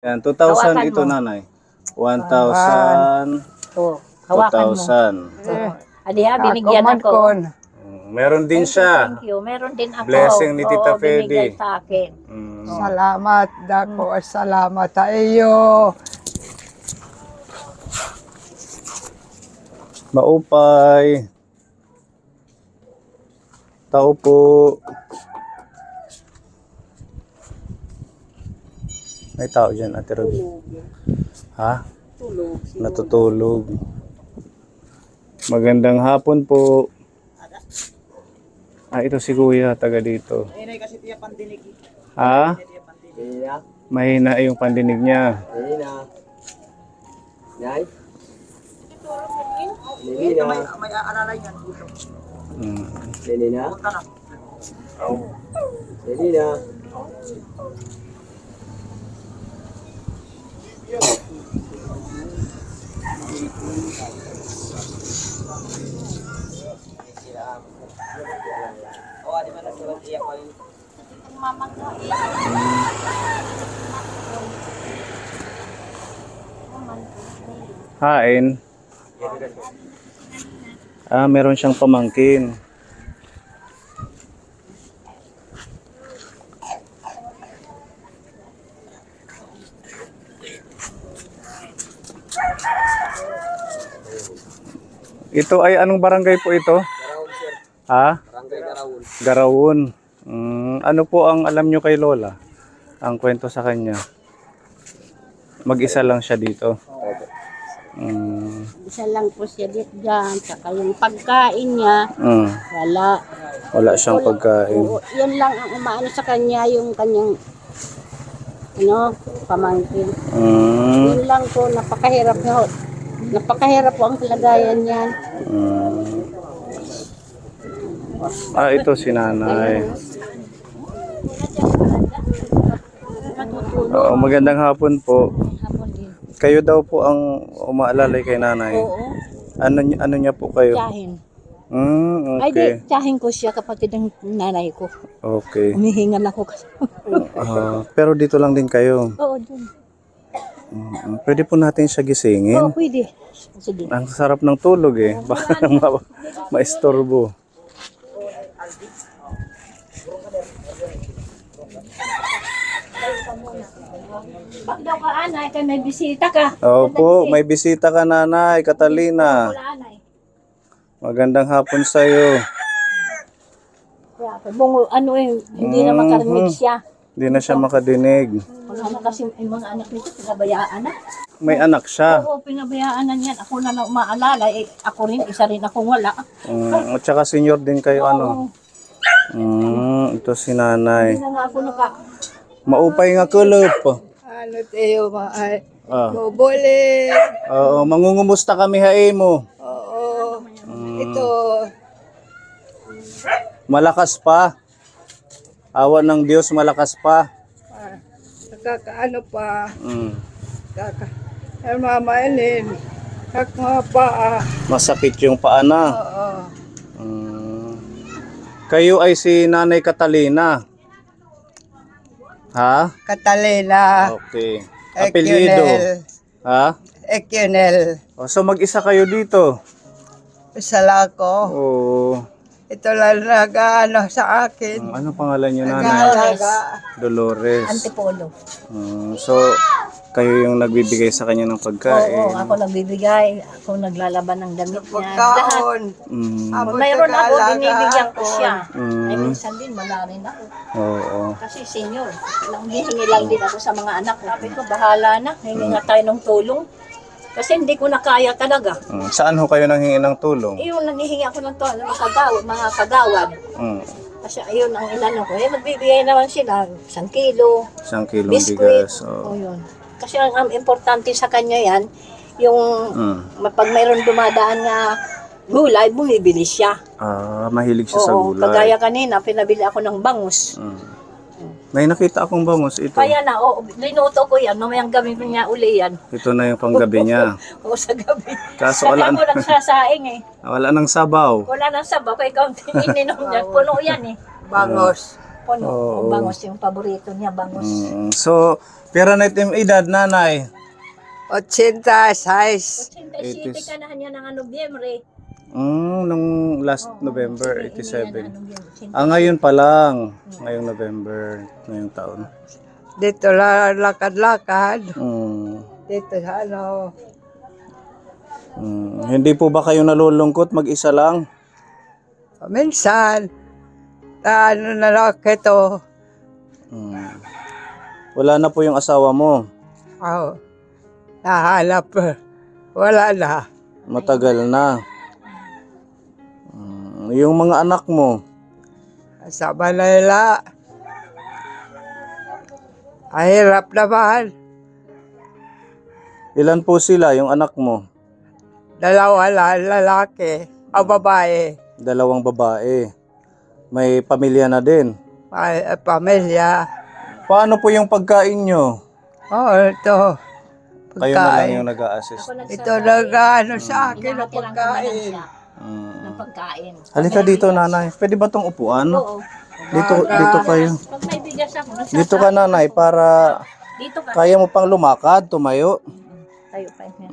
Yan, 2,000 ito, nanay. 1,000, Hawakan mo. 2,000. Adi ha, binigyan ako. Meron din siya. Thank you. Meron din ako. Blessing ni Tita Fedy. Binigay sa akin. Salamat dako, salamat sa iyo. Maupay. Tao po. May tao dyan, Ate Ruby. Ha? Natutulog. Magandang hapon po. Ito si Kuya, taga dito. Ha? Mahina yung pandinig niya. May aalala yan dito. Hain. Meron siyang pamangkin. Ito ay anong barangay po ito? Garaon, sir. Ha? Barangay Garaon. Garaon. Ano po ang alam nyo kay Lola? Ang kwento sa kanya? Mag-isa lang siya dito. Isa lang po siya dyan. Saka yung pagkain niya, wala. Wala siyang pagkain. Oo, yan lang ang umaano sa kanya, yung kanyang pamangkin. Yun lang po, napakahirap na. Napakahirap po ang kalagayan niyan. Ito si nanay. Magandang hapon po. Kayo daw po ang umaalalay kay nanay. Oo. Ano niya po kayo? Tiyahin. Ay, Okay. tiyahin ko siya, kapatid ng nanay ko. Okay. Humihingan ako kasi. Pero dito lang din kayo. Oo, dun. Pwede po natin siya gisingin. Oo, pwede. Sige. Ang sarap ng tulog eh. Baka nang maistorbo. Bakit daw ka, anay? Kaya may bisita ka. Opo, may bisita ka, nanay Catalina. Wala, anay. Magandang hapon sa'yo. Kaya, bungo, hindi na makarinig siya. Hindi na siya makadinig. Wala na kasi yung mga anak nito, pinabayaan na. May anak siya. Oo, pinabayaan na niyan. Ako na umaalala. Ako rin, isa rin akong wala. At saka senior din kayo, ano? Ito si nanay. Hindi na nga ako Maupay nga kulop. Ano tayo maay? Ah. Bobole. Oo, mangungumusta kami hae mo. Oo. Ito. Malakas pa. Awa ng Diyos, malakas pa. Nakakaano pa. Mm. Mamainin. Kakapa. Masakit yung paa na. Oo. Kayo ay si Nanay Catalina. Ha? Catalina. Okay. Apelyido. Ha? Ekyonel. So mag-isa kayo dito. Salako. Oo. Ito lang nag-ano sa akin. Ano pangalan niyo, nanay? Nag-alaga. Dolores. Antipolo. So kayo yung nagbibigay sa kanya ng pagkain. Oo, ako nagbibigay. Ako naglalaban ng damit niya. Lahat. Pagkaon. Pag mayroon ako, binibigyan ko siya. Ay, minsan din, wala rin ako. Oo. Kasi senior. Hingi lang din ako sa mga anak ko. Sabi ko, bahala na. Hingi nga tayo ng tulong. Kasi hindi ko na kaya talaga. Saan ho kayo nanghingi ng tulong? Yung nangihingi ako ng tulong, mga kagawad. Kasi ayun ang inano ko. Magbibigay naman sila 1 kilo. 1 kilong Biskuit. bigas. O yun. Kasi ang importante sa kanya yan, yung pag mayroon dumadaan nga gulay, bumibili siya. Mahilig siya sa Oo, gulay. kagaya kanina, pinabili ako ng bangus. May nakita akong bangus ito. Kaya na, linuto ko yan, mamayang gabi niya uli yan. Ito na yung panggabi niya. O sa gabi. Kaso Kasi wala ako nagsasaing eh. Wala nang sabaw. Wala nang sabaw, kaya ikaw ininom niya. Puno yan eh. Bangos. puno. Oo. Bangus yung paborito niya, bangus. So, pera na itim edad, nanay. 86. 87 ka na niya ng Nobyembre. Nung last November, 87. Ah, Ngayon pa lang. Ngayong November, ngayong taon. Dito lang lakad-lakad. Mm. Dito sa ano. Hindi po ba kayo nalulungkot mag-isa lang? Minsan, ano na lang ito. Wala na po yung asawa mo. Oh, nahanap. Wala na. Matagal na. Yung mga anak mo, Sa Manila. Ay, hirap naman. ilan po sila yung anak mo? Dalawa lang, lalaki. O babae. 2 babae. May pamilya na din. Ay, pamilya. Paano po yung pagkain nyo? Oh, ito. Kayo na lang Pagkain. yung nag-a-assist. Ito nag-ano sa akin ang pagkain. ng pagkain. Halika dito, nanay. Pwede ba tong upuan? Oo. Dito kayo. Pag may bigas ako, Dito ka, nanay, para dito ka. kaya mo pang lumakad, tumayo. Tayo pa niya.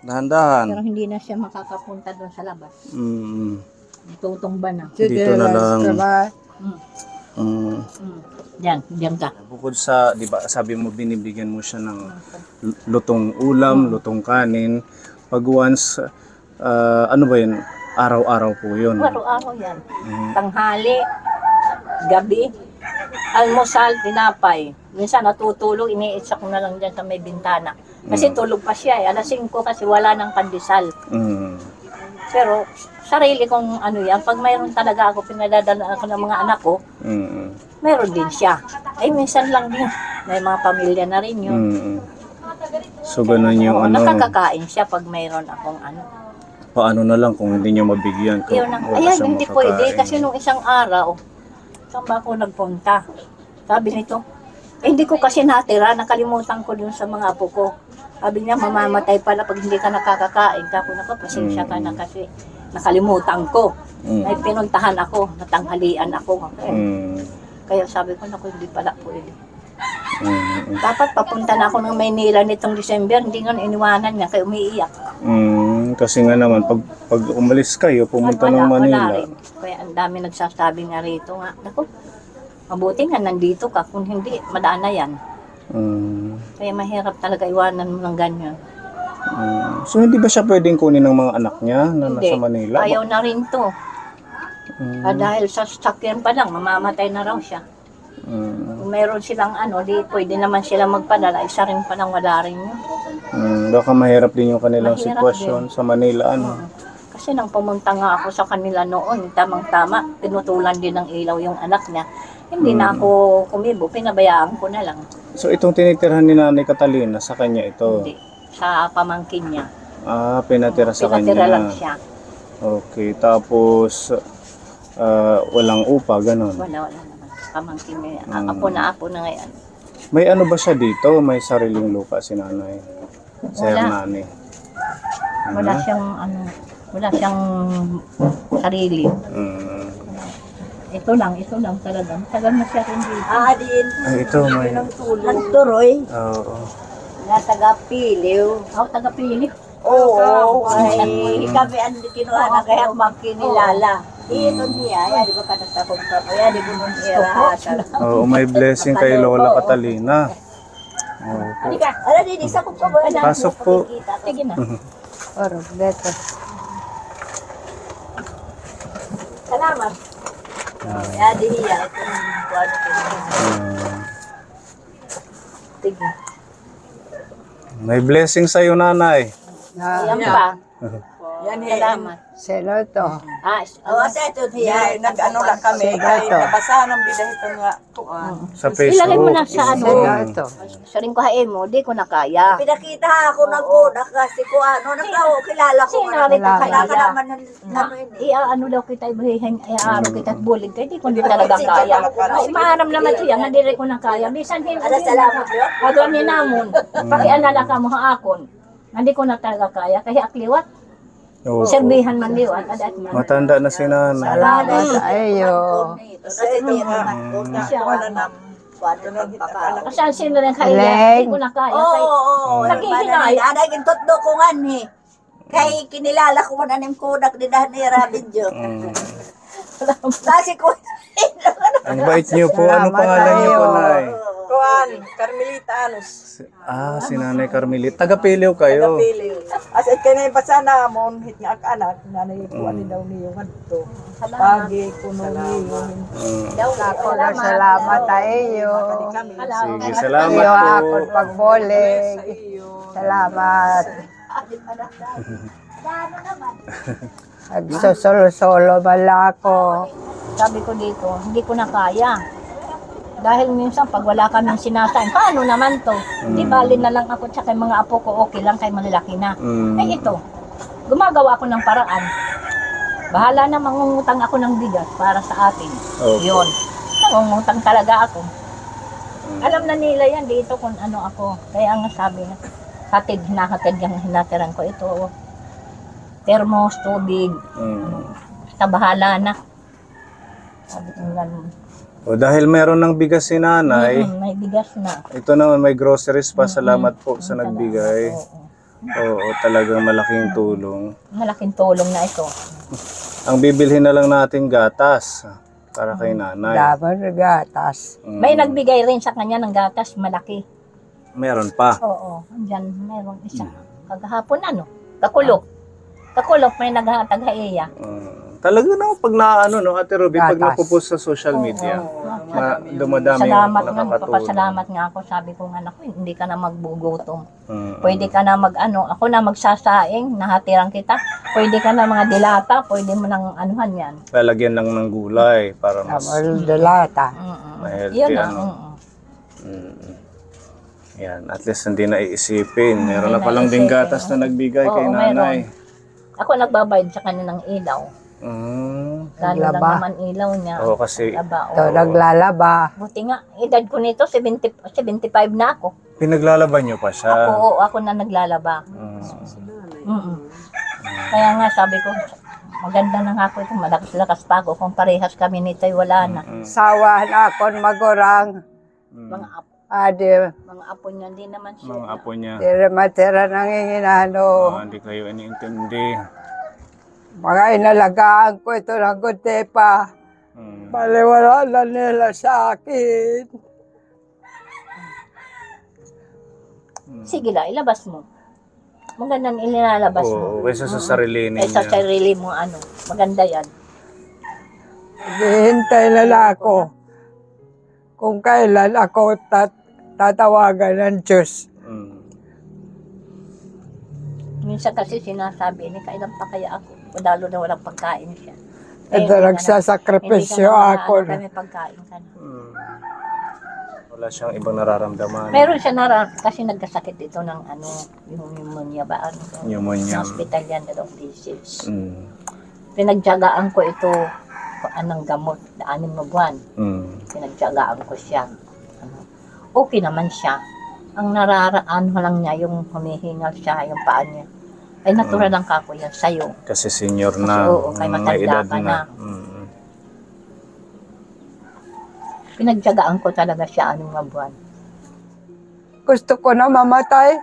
Dahan-dahan. Pero hindi na siya makakapunta doon sa labas. Tutumba na. Dito na lang. Diyan ka. Bukod sa, di ba, sabi mo binibigyan mo siya ng lutong ulam, lutong kanin. Pag once, ano ba yun? Araw-araw po yun. Araw-araw yan. Tanghali, gabi, almusal, tinapay. Minsan natutulog, iniitsa ko na lang dyan sa may bintana. Kasi tulog pa siya eh. Alas 5 kasi wala ng pandesal. Pero sarili kong ano yan, pag mayroon talaga ako, pinadadala ako ng mga anak ko, meron din siya. Ay, minsan lang din. May mga pamilya na rin yun. So, ganun yung Oo, ano, nakakakain siya pag mayroon akong ano. paano na lang kung hindi niyo mabigyan. Yun ang, Wala ayan, siyang hindi makakain. pwede. Kasi nung isang araw, saan ba ako nagpunta? Sabi nito, hindi ko kasi natira, nakalimutan ko dun sa mga apo ko. Sabi niya, mamamatay pala pag hindi ka nakakakain. Kako nako, pasensya ka na kasi nakalimutan ko. May pinuntahan ako, natanghalian ako. Kaya sabi ko, naku, hindi pala pwede. Dapat papunta na ako ng Maynila nitong December, hindi nga iniwanan niya, kaya umiiyak. Kasi nga naman, pag umalis kayo, pumunta ng Manila. Wala rin. Kaya ang dami nagsasabi nga rito nga, naku, mabuti nga nandito ka, kung hindi, madaan na yan. Kaya mahirap talaga iwanan mo ng ganyan. So, hindi ba siya pwedeng kunin ng mga anak niya na Hindi, nasa Manila? ayaw na rin to. Dahil sa sakyan pa lang, mamamatay na raw siya. Kung meron silang ano, di pwede naman sila magpadala, isa rin pa lang wala rin yun. Baka mahirap din yung kanilang Mahirap sitwasyon sa Manila, ano? Kasi nang pumunta nga ako sa kanila noon, tamang-tama, pinutulan din ng ilaw yung anak niya. Hindi na ako kumibo, pinabayaan ko na lang. So, itong tinitirhan ni Nanay Catalina, sa kanya ito? Hindi, sa pamangkin niya. Pinatira sa Pinatira kanya. lang siya. Okay, tapos walang upa, ganun. Wala naman. Pamangkin niya. Apo na ngayon. May ano ba siya dito? May sariling lupa si Nanay? Si Wala. Hernani? Wala siyang wala siyang sarili. Ito lang talaga. Matagal na siya rin dito. Adin. Ito, may... Ang turoy. Oo. Na taga-piliw. Ako taga-pili. Oo. Ay, kami ang kinuha na kaya magkinilala. Ito niya. Yan, di ba katasakot ka po? Yan, di ba nung irahasan? Oo, may blessing kay Lola Catalina. Oo. Halika. Ala, di sa kong po. Pasok po. Sige na. Oro, beto. Salamat. Yan, di hiya. Ito yung kuwano Sige. May blessing sa'yo, Nanay. Ayan pa. Yan, Salamat. sino to? Sa ito Yan, nag-ano lang kami. Kaya nabasahan ng bidahito nga. Sa Facebook. Ilagay mo na sa ano. Sino to? Sa rin ko hain mo, di ko na kaya. Pinakita ako ng una kasi ko ano, kilala ko. Sino rin ka kaya? Nakalaman ng ano yun. Ano daw kita ibuhihin, araw kita at bulig ka, di ko din talaga kaya. Ay, maaram naman siya, nga di rin ko na kaya. Bisan din, Salamat yun. agam ni namon, pakianala ka mo haakon. Hindi ko na talaga kaya, kaya akliwat. Opo. Serbihan man liwat, adat man. Matanda na si nanay. Salamat sa iyo. Kasi sino rin kaya, Leng. hindi ko na kaya. Oo, Naghihinay. Aday, gintotdo ko nga ni. Kay kinilala ko man aning kudak di dahan ni Rabidyo. Kasi ko, Ang bait niyo po. Ano Salamat pangalan niyo po, tayo. Nay? Kuan, Carmelita Anos. Si Nanay Carmelita. Taga-Piliw kayo. Pili. As it kanay basa na mo hit nga ak anak nanay ko ani daw niyo ngadto. Pagi kuno niyo. Ako na salamat sa iyo. Sige, Iyo salamat po. akong pagbolig. Salamat. Nagsusolo-solo bala ako. Sabi ko dito, hindi ko na kaya. Dahil minsan pag wala kaming sinasain, paano naman to? Di bali na lang ako tsaka yung mga apo ko, okay lang kay malalaki na. Eh ito, gumagawa ako ng paraan. Bahala na mangungutang ako ng bigas para sa atin. Okay. Yun. Nangungutang talaga ako. Alam na nila yan dito kung ano ako. Kaya nga sabi nga, hinahatid yung hinatiran ko. Ito, thermos, tubig. Basta bahala na. Sabi ko ganun. O dahil meron ng bigas si nanay, May bigas na. ito naman may groceries pa. Salamat po sa nagbigay. Oo. Oo, talagang malaking tulong. Malaking tulong na ito. Ang bibilhin na lang natin gatas para kay nanay. Dapat gatas. May nagbigay rin sa kanya ng gatas, malaki. Meron pa. Oo, andyan, meron isa. Kagahapon ano, kakulok. Kakulok, may naghatag haiya. Talaga na pag naano no, Ate Ruby, pag Gatas. napopost sa social media, dumadami Salamat yung nga, nakakatulong. papasalamat nga ako. Sabi ko nga, naku, hindi ka na magbugutom. Pwede ka na ako na magsasaing, nahatiran kita. Pwede ka na mga dilata, pwede mo nang anuhan yan. Lalagyan lang ng gulay para mas Dapat dalata. healthy. Yun na. Ano. Yan, at least hindi na iisipin. Meron na palang ding gatas na nagbigay kay Oo, nanay. Ako nagbabayad sa kanya ng ilaw. Kano lang Naglaba. naman ilaw niya. Oo, kasi Naglaba, oo. Ito, naglalaba. Buti nga, edad ko nito, 75 na ako. pinaglalaban niyo pa siya. Ako na naglalaba. Kaya nga sabi ko, maganda na nga ako ito, malakas-lakas pa ako. Kung parehas kami nito'y wala na. Sawahan akon magurang. Mga apo, Adi, mga apo niya, hindi naman siya. Mga apo niya. tira matira nang hinginano. Hindi kayo iniintindi. Mga inalagaan ko ito ng kunti pa. Baliwala na nila sa akin. Sige lang, ilabas mo. Magandang ilalabas mo. Oo, kaysa sa sarili Ay sa niya. sarili mo, ano, maganda yan. Hihintay na ako kung kailan ako tatawagan ng Diyos. Minsan kasi sinasabi ni, kailan pa kaya ako? Lalo na walang pagkain siya. Ito, nagsasakripisyo ako. Kami pagkain ka na. Wala siyang ibang nararamdaman. Meron siya kasi nagkasakit ito ng ano, yung pneumonia ba? Ano, Pneumonia. hospital yan, dalawang pieces. Mm. Pinagtyagaan ko ito, anong gamot, 6 na buwan. Pinagtyagaan ko siya. Ano, okay naman siya. Ang nararaan lang niya, yung humihingal siya, yung paa niya. Ay natural lang kako yan sa'yo. Kasi senior Kasi na. oo, kay may matanda edad ka na. Mm. Pinagtyagaan ko talaga siya 6 na buwan. Gusto ko na mamatay.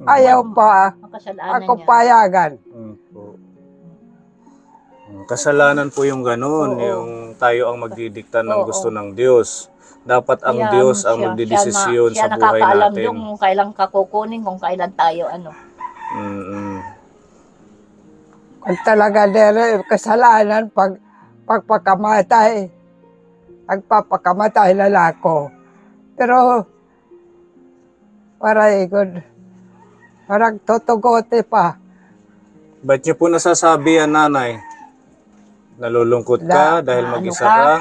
Ayaw pa. Ang kasalanan Ako niya. payagan. Po. Kasalanan po yung ganun, Oo. yung tayo ang magdidikta ng Oo. gusto ng Diyos. Dapat ang Kaya Diyos ang siya- magdidesisyon siya sa buhay nakakaalam natin. yung kung kailan ka kukunin, kung kailan tayo ano. Kung talaga nila kasalanan pagpakamatay. Pagpapakamatay lalako. Pero parang tutugote pa. Ba't niyo po nasasabi yan, nanay? Nalulungkot ka dahil ano mag-isa ka? ka?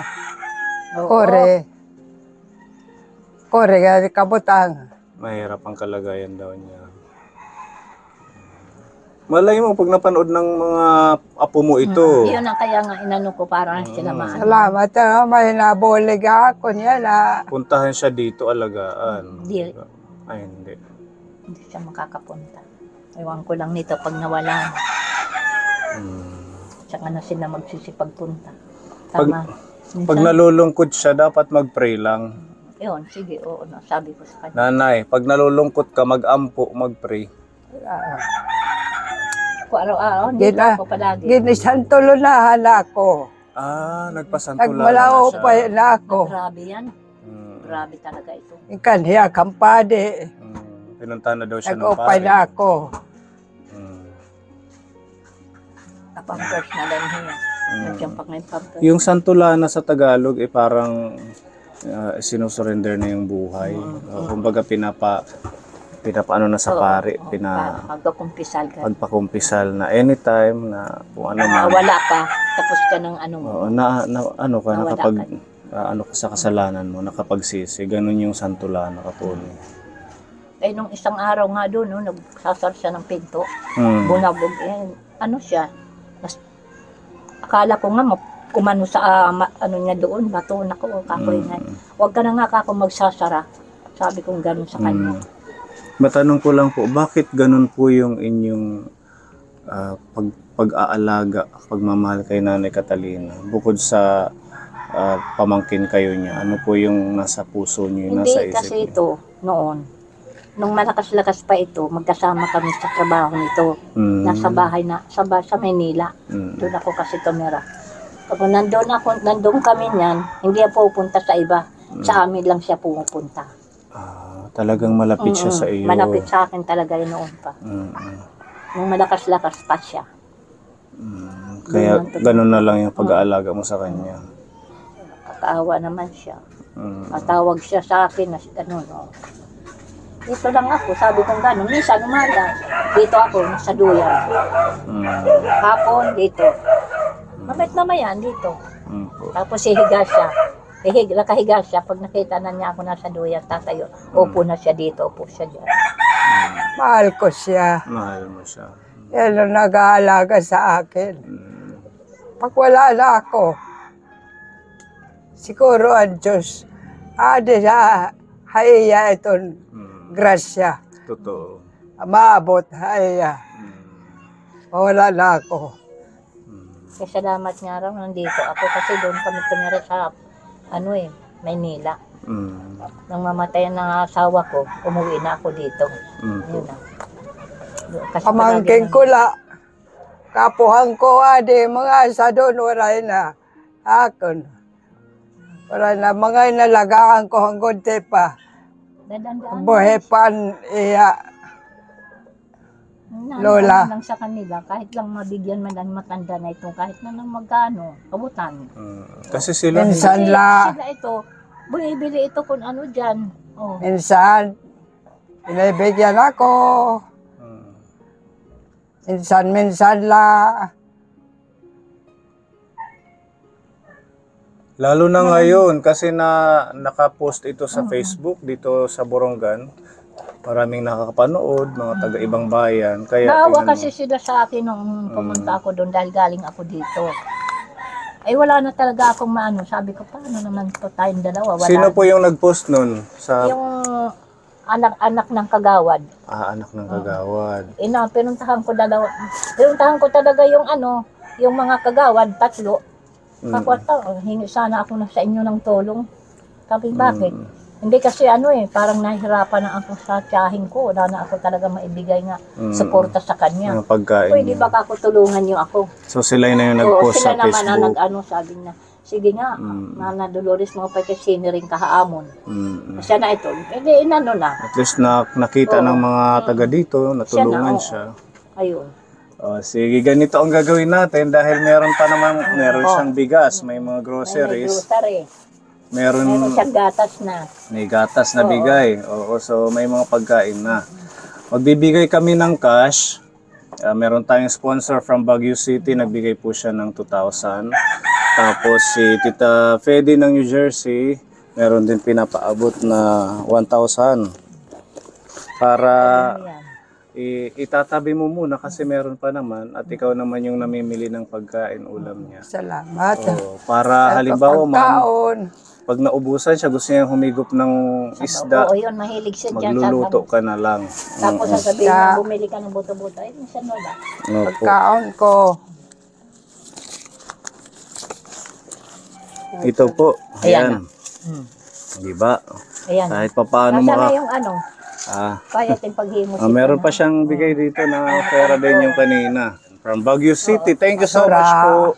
Kore gani kabutang. Mahirap ang kalagayan daw niya. Malay mo, pag napanood ng mga apo mo ito, Yun ang kaya nga inano ko para sila maano. Salamat na may nabulig ako niya na. puntahan siya dito, alagaan. Hindi, Ay, hindi. hindi siya makakapunta. Ewan ko lang nito pag nawala na. Tsaka na sila magsisipagpunta. Pag- Tama. Pag nalulungkot siya, dapat mag-pray lang. Yun, sige, oo, sabi ko sa kanya. Nanay, pag nalulungkot ka, mag-ampo, mag-pray. Kung araw-araw, hindi Gina- ako palagi. Ginisantulunahan ako. Nagpasantula Nagmalao na pa siya. na ako. Grabe yan. Mm, Grabe talaga ito. Ikanhiya kampade. Pinunta na daw siya ng Nag-upay pare. na ako. Pampers na lang niya. Nagsiampak na yung pampers. Yung santulana sa Tagalog, parang sinusurrender na yung buhay. Kumbaga pinapaano na sa pare, Magkakumpisal ka. pagpakumpisal na anytime na kung ano man. Wala ka, tapos ka ng ano mo. Oo, ano ka, Nawala nakapag, ka. ano ka sa kasalanan mo, nakapagsisi. Ganun yung santulana katulad. Eh, nung isang araw nga doon, no, nagsasar siya ng pinto. Bunabog. Ano siya? Akala ko nga, kumano sa ano niya doon, bato na ko, kakoy na. Huwag ka na nga kako magsasara. Sabi kong gano'n sa kanya. Matanong ko lang po, bakit ganun po yung inyong pag-aalaga, pagmamahal kay Nanay Catalina? Bukod sa pamangkin kayo niya, ano po yung nasa puso niyo, nasa Hindi isip kasi niyo? ito, noon, nung malakas-lakas pa ito, magkasama kami sa trabaho nito. Nasa bahay na, sa Maynila. Doon ako kasi tumira. Kapag nandun kami niyan, hindi ako pupunta sa iba. Sa amin lang siya pumupunta. Talagang malapit siya sa iyo. Malapit sa akin talaga yun noon pa. Nung malakas-lakas pa siya. Kaya ganun na lang yung pag-aalaga mo sa kanya. Kakaawa naman siya. Matawag siya sa akin na ano, no. Dito lang ako, sabi kong gano'n. Minsan umaga, dito ako, sa Duyan. Hapon, dito. Mabait naman yan, dito. Tapos hihiga siya. Nakahiga siya. Pag nakita na niya ako nasa Duyan, tatayo. Upo na siya dito, upo siya dyan. Mahal ko siya. Mahal mo siya. Yan ang nag-aalaga sa akin. Pag wala na ako, siguro ang Diyos, sa haiya itong grasya. Totoo. Maabot, haiya. Wala na ako. Kaya salamat nga raw, nandito ako. Kasi doon kami tumira sa, Maynila. Nang mamatay ng asawa ko, umuwi na ako dito. Yun na. Kasi Pamangkin ko la. Kapuhan ko, mga sa doon, wala na. Akon. Wala na, mga inalagaan ko hanggang pa. dadandaan Buhay pan iya. Lola. Lang sa kanila, kahit lang mabigyan man ang matanda na ito, kahit na ng magkano, kabutan. Kasi sila, Minsan Sila ito, bumibili ito kung ano dyan. Oh. Minsan, inibigyan ako. Minsan la. lalo na ngayon, kasi nakapost ito sa Facebook, dito sa Borongan. Maraming nakakapanood, mga taga-ibang bayan. Kaya Naawa tingnan kasi sila sa akin nung pumunta ako doon dahil galing ako dito. Ay wala na talaga akong maano. Sabi ko, paano naman to tayong dalawa? Wala. Sino po yung nag-post nun? Sa Yung anak ng kagawad. anak ng kagawad. Pinuntahan ko talaga yung yung mga kagawad, 3. Kakwata, hingi sana ako na sa inyo ng tulong. Sabi, bakit? Hindi kasi parang nahihirapan na ako sa tiyahin ko. Wala na ako talaga maibigay nga suporta sa kanya. Yung pagkain. Pwede ba ako tulungan niyo ako? So sila na yung Oo, nag-post sa sila naman Facebook. sabi niya, sige nga, Nana Dolores, mga pagkasini rin kahaamon. Siya na ito. Hindi, inano na. At least nakita ng mga taga dito, natulungan siya. Ayun. Sige, ganito ang gagawin natin dahil meron siyang bigas, may mga May groceries, grocery. meron Siyang gatas na. may gatas na bigay. Oo, so may mga pagkain na. Magbibigay kami ng cash. Meron tayong sponsor from Baguio City, nagbigay po siya ng 2,000. Tapos si Tita Fedy ng New Jersey, meron din pinapaabot na 1,000. Para itatabi mo muna kasi meron pa naman at ikaw naman yung namimili ng pagkain, ulam niya. Salamat. Para halimbawa Pagkaon. pag naubusan siya, gusto niya humigop ng isda, Oo, yun, mahilig siya dyan. magluluto ka na lang. Tapos sasabihin niya, bumili ka ng buto-buto. Ay, minsan wala. Opo. Pagkaon ko. Ito po. Ayan Ayan. Di ba? Ayan. Kahit pa paano Nasaan na maka... yung ano? Ah, Kaya din paghimos. meron pa siyang bigay dito na pera din yung kanina. From Baguio City. Thank you so much po.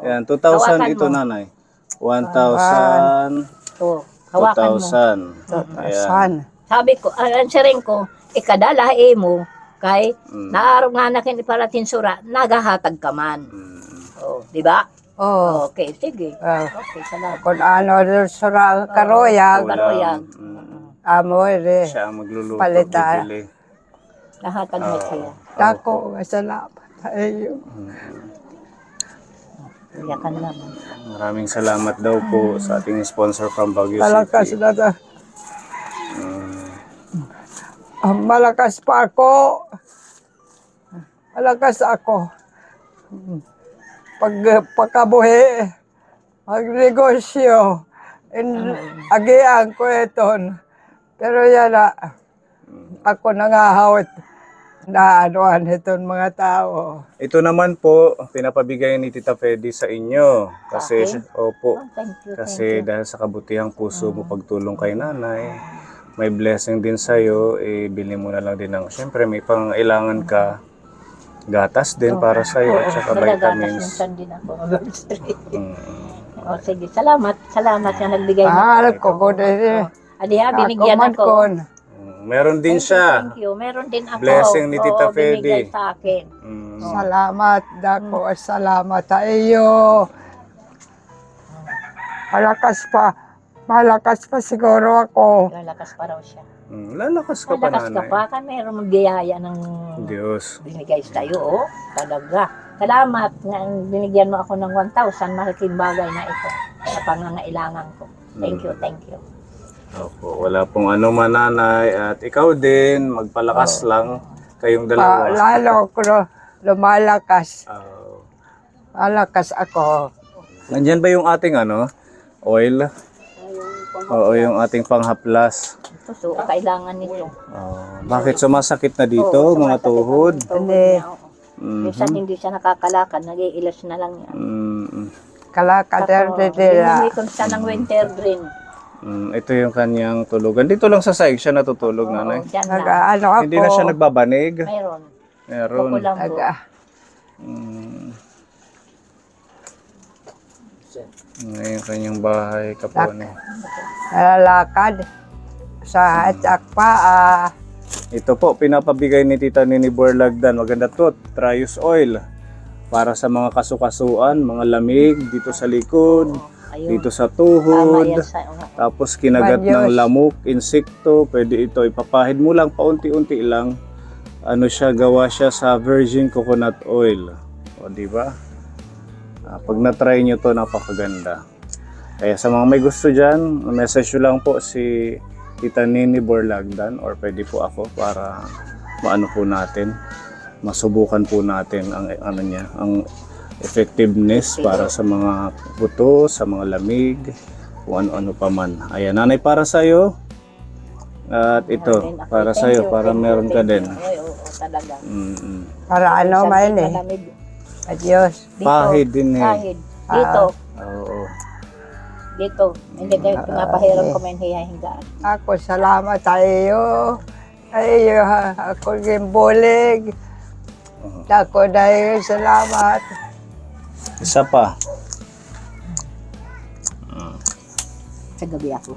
Ayan, 2,000 ito, nanay. 1,000. Ito, hawakan mo. 2,000. Ayan. San? Sabi ko, answering ko, ikadala mo, kay naaraw nga na para tinsura, nagahatag ka man. Oh, di ba? Oh. Okay, sige. Okay, salamat. Kung ano rin sura karoyag, Karoyag. amoy rin. Siya ang magluluto. Palitan. Bibili. Nahatag mo siya. Dako, salamat sa iyo. Iyakan naman. Maraming salamat daw po sa ating sponsor from Baguio Malakas City. na ta. Malakas pa ako. Malakas ako. Pagkabuhi, magnegosyo, agian ko iton. Pero yan na, ako nangahawit na anuan itong mga tao. Ito naman po, pinapabigay ni Tita Fedy sa inyo. Kasi, opo, Thank you. kasi dahil sa kabutihang puso mo pagtulong kay nanay, may blessing din sa'yo, bili mo na lang din ng, syempre may pangailangan ka, gatas din para sa'yo at saka vitamins. Minsan din ako. O sige, salamat. Salamat na nagbigay mo. Mahal ko ko din. Adiha, binigyan ako. Meron din siya. Thank you. Meron din ako. Blessing ni Tita Oo, binigay Fedy. sa akin. Salamat, dako. Salamat sa iyo. Malakas pa siguro ako. Lalakas pa raw siya. Lalakas ka pa, Lalakas ka nanay. pa. Kan meron magbiyaya ng Diyos. binigay sa iyo. Oh. Talaga. Salamat na binigyan mo ako ng 1,000. Malaking bagay na ito. Sa pangangailangan ko. Thank you, thank you. Opo, wala pong ano man, nanay. At ikaw din, magpalakas lang kayong dalawa. Lalo ko lumalakas. Oh. Malakas ako. Nandyan ba yung ating oil? Oo, yung ating panghaplas. Ito, so, kailangan nito. Bakit sumasakit na dito, mga tuhod? Hindi. Minsan hindi siya nakakalakad. Nag-iilas na lang yan. Kalakater din nila. Binili ko siya ng winter green. Ito yung kanyang tulugan. Dito lang sa sahig siya natutulog, nanay. Oo, dyan na. Ano ako. Hindi na siya nagbabanig. Mayroon. Meron. Kukulang po. Ngayon kanyang bahay, kapone. Nalalakad. Sa atsak pa. Ito po, pinapabigay ni Tita Nini Borlagdan. Maganda to, Trius Oil. Para sa mga kasukasuan, mga lamig dito sa likod, Ayun. dito sa Tama tuhod. yan sa Tapos kinagat ng lamok, insekto, pwede ito ipapahid mo lang paunti-unti lang. Ano siya, gawa siya sa virgin coconut oil. O di ba? Pag na-try nyo to, napakaganda. Kaya sa mga may gusto dyan, message nyo lang po si Tita Nini Borlagdan or pwede po ako para maano po natin, masubukan po natin ang ang effectiveness para sa mga buto, sa mga lamig, kung ano-ano pa man. Ayan, nanay, para sa'yo. At ito, para sa'yo, para meron ka din. Oo, talaga. Para ano man eh. Malamig. Adios. Dito. Pahid din eh. Pahid. Dito. Oo. Dito. Hindi kayo pinapahiram ko may hihingaan. Ako salamat sa iyo. Sa iyo ako gimbulig. Dako dahil salamat. Isa pa. Sa gabi ako.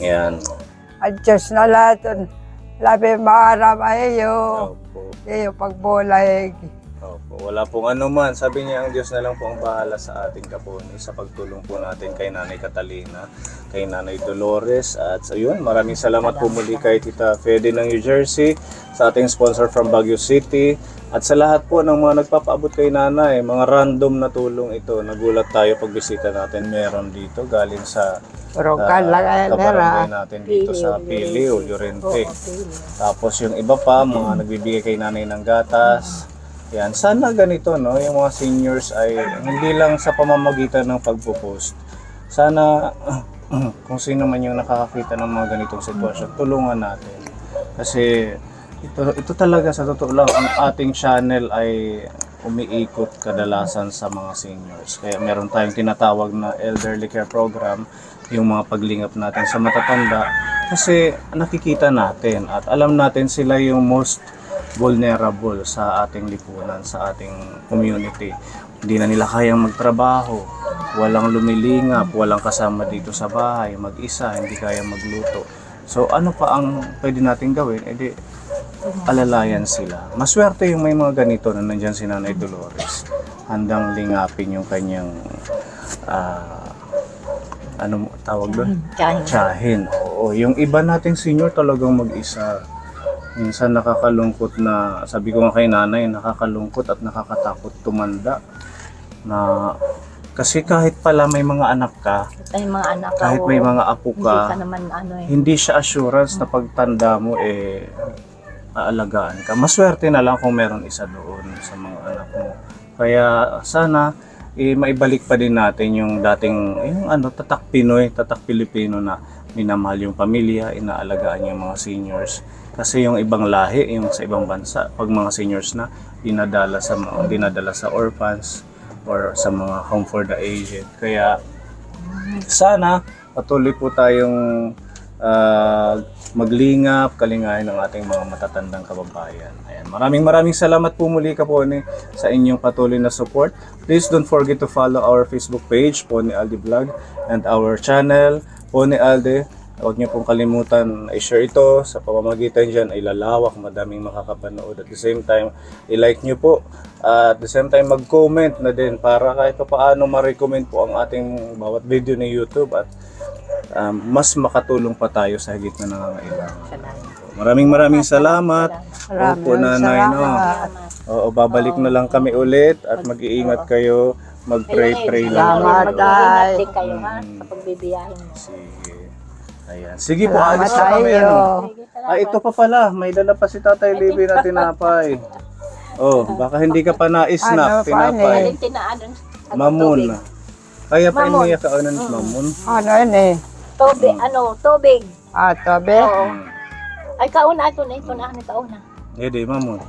Yan. At Diyos na lahat. Labi maaram iyo. Opo. Iyo pagbulig. Opo. Wala pong ano man. Sabi niya, ang Diyos na lang po ang bahala sa ating kapuni sa pagtulong po natin kay Nanay Catalina, kay Nanay Dolores. At so yun, maraming salamat po muli kay Tita Fedy ng New Jersey, sa ating sponsor from Baguio City, at sa lahat po ng mga nagpapaabot kay Nanay. Mga random na tulong ito. Nagulat tayo pag bisita natin. Meron dito galing sa Urukan lang ay kabarangay nera. natin dito sa Pili o Llorente. Tapos yung iba pa, mga nagbibigay kay nanay ng gatas. Yan, sana ganito, no? Yung mga seniors ay hindi lang sa pamamagitan ng pagpo-post. Sana kung sino man yung nakakakita ng mga ganitong sitwasyon, tulungan natin. Kasi ito talaga sa totoo lang, ang ating channel ay umiikot kadalasan sa mga seniors. Kaya meron tayong tinatawag na elderly care program, yung mga paglingap natin sa matatanda, kasi nakikita natin at alam natin sila yung most vulnerable sa ating lipunan, sa ating community. Hindi na nila kayang magtrabaho, walang lumilingap, walang kasama dito sa bahay, mag-isa, hindi kayang magluto. So ano pa ang pwede natin gawin? E di, alalayan sila. Maswerte yung may mga ganito na nandyan si Nanay Dolores. Handang lingapin yung kanyang ano tawag doon? Tiyahin. Oo, yung iba nating senior talagang mag-isa. Minsan nakakalungkot na, sabi ko nga kay nanay, nakakalungkot at nakakatakot tumanda. Na, kasi kahit pala may mga anak ka, Ay, mga anak kahit may mga apo hindi ka ka, naman ano eh. hindi siya assurance na pagtanda mo aalagaan ka. Maswerte na lang kung meron isa doon sa mga anak mo. Kaya sana maibalik pa din natin yung dating tatak Pinoy, tatak Pilipino na minamahal yung pamilya, inaalagaan yung mga seniors. Kasi yung ibang lahi, yung sa ibang bansa, pag mga seniors na dinadala sa orphans or sa mga home for the aged. Kaya sana patuloy po tayong maglingap, kalingahin ng ating mga matatandang kababayan. Ayan. Maraming salamat po muli Kapone sa inyong patuloy na support. Please don't forget to follow our Facebook page, Pone Alde Vlog, and our channel, Pone Alde. Huwag niyo pong kalimutan i-share ito. Sa pamamagitan dyan ay lalawak, madaming makakapanood. At the same time, i-like niyo po. At the same time, mag-comment na din para kahit pa paano ma-recommend po ang ating bawat video ni YouTube at mas makatulong pa tayo sa higit na nangangailangan. Maraming salamat. Opo, nanay, no? Oo, babalik na lang kami ulit at mag-iingat kayo. Mag-pray lang. Salamat, Mag-ingat Tay. din kayo ha, sa pagbibiyahin mo. Sige. Ayan. Sige po, alis na kami. tayo. Ito pa pala. May dala pa si Tatay Libby na tinapay. Oh, baka hindi ka pa na-snack, Ano, tinapay. Alin tinaanan? Mamun. Kaya pa Mamon. iniyak ka ng mamun. Ano yun eh? Tubig, tubig. Tobe? Oo. Ay, kauna ito na, kauna. Hindi, mamun.